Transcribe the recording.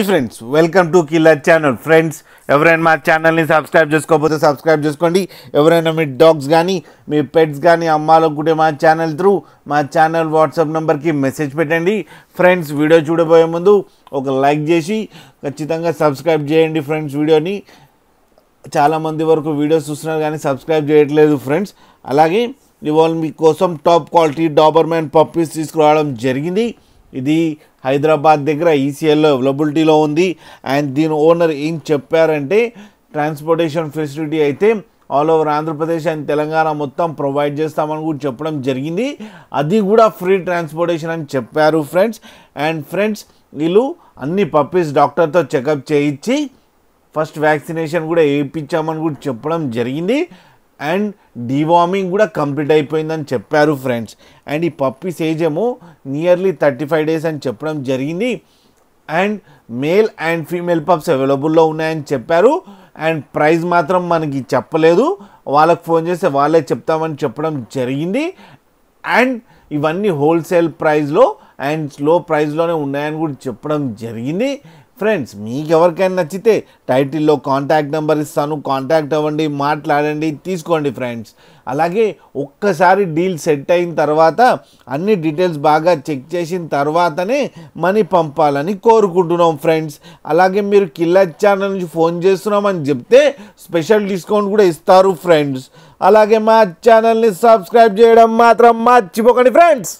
Friends welcome to killer channel. Friends ఎవరైనా మా ఛానల్ని సబ్స్క్రైబ్ చేసుకోకపోతే సబ్స్క్రైబ్ చేసుకోండి. ఎవరైనా మీ డాగ్స్ కానీ మీ పెట్స్ కానీ అమ్మాలనుకుంటే మా ఛానల్ త్రూ మా ఛానల్ వాట్సాప్ నెంబర్కి మెసేజ్ పెట్టండి. ఫ్రెండ్స్ వీడియో చూడబోయే ముందు ఒక లైక్ చేసి ఖచ్చితంగా సబ్స్క్రైబ్ చేయండి. ఫ్రెండ్స్ వీడియోని చాలామంది వరకు వీడియోస్ చూస్తున్నారు కానీ సబ్స్క్రైబ్ చేయట్లేదు ఫ్రెండ్స్. అలాగే ఇవాళ మీకోసం టాప్ క్వాలిటీ డాబర్మ్యాన్ పప్పీస్ తీసుకురావడం జరిగింది. ఇది హైదరాబాద్ దగ్గర ఈసీఎల్లో అవైలబిలిటీలో ఉంది. అండ్ దీని ఓనర్ ఏం చెప్పారంటే ట్రాన్స్పోర్టేషన్ ఫెసిలిటీ అయితే all over Andhra Pradesh and Telangana మొత్తం ప్రొవైడ్ చేస్తామని కూడా చెప్పడం జరిగింది. అది కూడా ఫ్రీ ట్రాన్స్పోర్టేషన్ అని చెప్పారు ఫ్రెండ్స్. అండ్ ఫ్రెండ్స్ వీళ్ళు అన్ని పప్పీస్ డాక్టర్తో చెకప్ చేయించి ఫస్ట్ వ్యాక్సినేషన్ కూడా వేయించామని కూడా చెప్పడం జరిగింది. అండ్ డివార్మింగ్ కూడా కంప్లీట్ అయిపోయిందని చెప్పారు ఫ్రెండ్స్. అండ్ ఈ పప్పీస్ ఏజ్ ఏమో నియర్లీ 35 days అని చెప్పడం జరిగింది. And male and female pups అవైలబుల్లో ఉన్నాయని చెప్పారు. అండ్ ప్రైస్ మాత్రం మనకి చెప్పలేదు, వాళ్ళకి ఫోన్ చేస్తే వాళ్ళే చెప్తామని చెప్పడం జరిగింది. అండ్ ఇవన్నీ హోల్సేల్ ప్రైస్లో అండ్ లో ప్రైస్లోనే ఉన్నాయని కూడా చెప్పడం జరిగింది. ఫ్రెండ్స్ మీకు ఎవరికైనా నచ్చితే టైటిల్లో కాంటాక్ట్ నెంబర్ ఇస్తాను, కాంటాక్ట్ అవ్వండి, మాట్లాడండి, తీసుకోండి ఫ్రెండ్స్. అలాగే ఒక్కసారి డీల్ సెట్ అయిన తర్వాత అన్ని డీటెయిల్స్ బాగా చెక్ చేసిన తర్వాతనే మనీ పంపాలని కోరుకుంటున్నాం ఫ్రెండ్స్. అలాగే మీరు కిల్లర్ ఛానల్ నుంచి ఫోన్ చేస్తున్నామని చెప్తే స్పెషల్ డిస్కౌంట్ కూడా ఇస్తారు ఫ్రెండ్స్. అలాగే మా ఛానల్ని సబ్స్క్రైబ్ చేయడం మాత్రం మర్చిపోకండి ఫ్రెండ్స్.